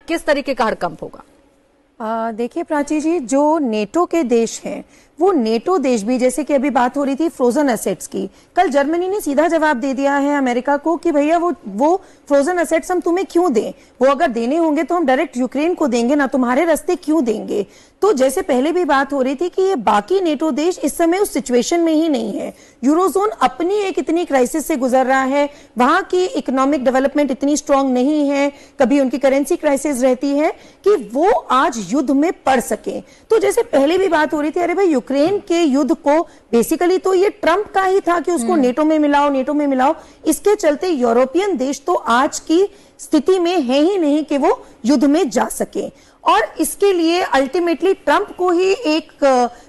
किस तरीके का हड़कंप होगा? देखिए प्राची जी, जो नेटो के देश हैं वो नेटो देश भी, जैसे कि अभी बात हो रही थी फ्रोजन एसेट्स की, कल जर्मनी ने सीधा जवाब दे दिया है अमेरिका को कि भैया वो फ्रोजन एसेट्स हम तुम्हें क्यों दें, वो अगर देने होंगे तो हम डायरेक्ट यूक्रेन को देंगे ना, तुम्हारे रास्ते क्यों देंगे। तो जैसे पहले भी बात हो रही थी कि ये बाकी नेटो देश इस समय उस सिचुएशन में ही नहीं है। यूरोजोन अपनी एक इतनी क्राइसिस से गुजर रहा है, वहां की इकोनॉमिक डेवलपमेंट इतनी स्ट्रांग नहीं है, कभी उनकी करेंसी क्राइसिस रहती है कि वो आज युद्ध में पड़ सके। तो जैसे पहले भी बात हो रही थी, अरे भाई यूक्रेन के युद्ध को बेसिकली तो ये ट्रंप का ही था कि उसको नेटो में मिलाओ। इसके चलते यूरोपियन देश तो आज की स्थिति में है ही नहीं कि वो युद्ध में जा सके, और इसके लिए अल्टीमेटली ट्रंप को ही एक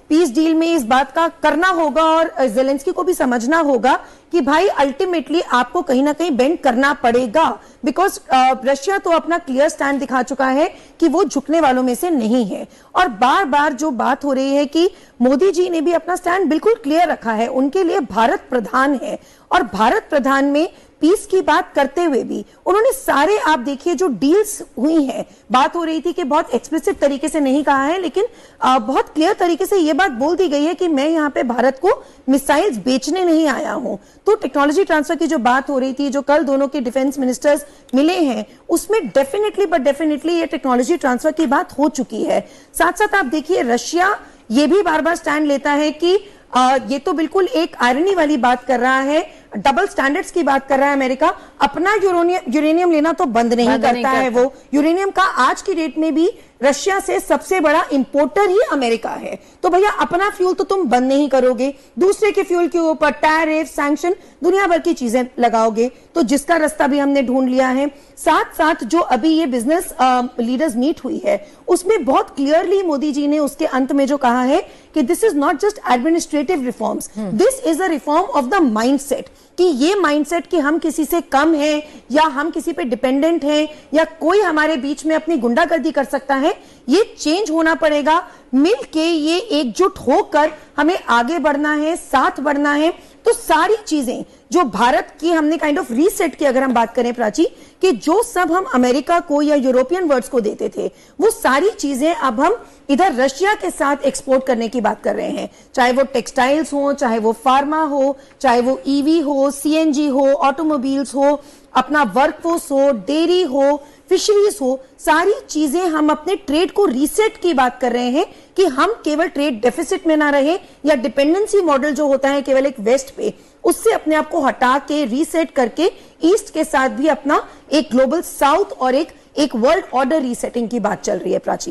पीस डील में इस बात का करना होगा और ज़ेलेंस्की को भी समझना होगा कि भाई अल्टीमेटली आपको कहीं ना कहीं बेंड करना पड़ेगा, बिकॉज रशिया तो अपना क्लियर स्टैंड दिखा चुका है कि वो झुकने वालों में से नहीं है। और बार बार जो बात हो रही है कि मोदी जी ने भी अपना स्टैंड बिल्कुल क्लियर रखा है, उनके लिए भारत प्रधान है, और भारत प्रधान में पीस की बात करते हुए भी उन्होंने सारे, आप देखिए जो डील्स हुई हैं, बात हो रही थी कि बहुत एक्सप्लिसिट तरीके से नहीं कहा है, लेकिन बहुत क्लियर तरीके से यह बात बोल दी गई है कि मैं यहाँ पे भारत को मिसाइल्स बेचने नहीं आया हूं। तो टेक्नोलॉजी ट्रांसफर की जो बात हो रही थी, जो कल दोनों के डिफेंस मिनिस्टर्स मिले हैं, उसमें डेफिनेटली ये टेक्नोलॉजी ट्रांसफर की बात हो चुकी है। साथ साथ आप देखिए रशिया ये भी बार बार स्टैंड लेता है कि ये तो बिल्कुल एक आयरनी वाली बात कर रहा है, डबल स्टैंडर्ड्स की बात कर रहा है अमेरिका, अपना यूरेनियम लेना तो बंद नहीं करता है। वो यूरेनियम का आज की डेट में भी रशिया से सबसे बड़ा इंपोर्टर ही अमेरिका है। तो भैया अपना फ्यूल तो तुम बंद नहीं करोगे, दूसरे के फ्यूल के ऊपर टैरिफ, सैंक्शन, दुनिया भर की चीजें लगाओगे, तो जिसका रास्ता भी हमने ढूंढ लिया है। साथ साथ जो अभी ये बिजनेस लीडर्स मीट हुई है, उसमें बहुत क्लियरली मोदी जी ने उसके अंत में जो कहा है कि this is not just administrative reforms, this is a reform of the mindset, कि ये माइंडसेट कि हम किसी से कम हैं या हम किसी पे डिपेंडेंट हैं या कोई हमारे बीच में अपनी गुंडागर्दी कर सकता है, ये चेंज होना पड़ेगा। मिलके ये एकजुट होकर हमें आगे बढ़ना है, साथ बढ़ना है। तो सारी चीजें जो भारत की हमने काइंड ऑफ रीसेट की, अगर हम बात करें प्राची, कि जो सब हम अमेरिका को या यूरोपियन वर्ल्ड्स को देते थे, वो सारी चीजें अब हम इधर रशिया के साथ एक्सपोर्ट करने की बात कर रहे हैं, चाहे वो टेक्सटाइल्स हो, चाहे वो फार्मा हो, चाहे वो ईवी हो, सीएनजी हो, ऑटोमोबाइल्स हो, अपना वर्कफोर्स हो, डेयरी हो, फिशरीज हो, सारी चीजें हम अपने ट्रेड को रीसेट की बात कर रहे हैं कि हम केवल ट्रेड डेफिसिट में ना रहे, या डिपेंडेंसी मॉडल जो होता है केवल एक वेस्ट पे, उससे अपने आप को हटा के रीसेट करके ईस्ट के साथ भी अपना एक ग्लोबल साउथ और एक वर्ल्ड ऑर्डर रीसेटिंग की बात चल रही है प्राची।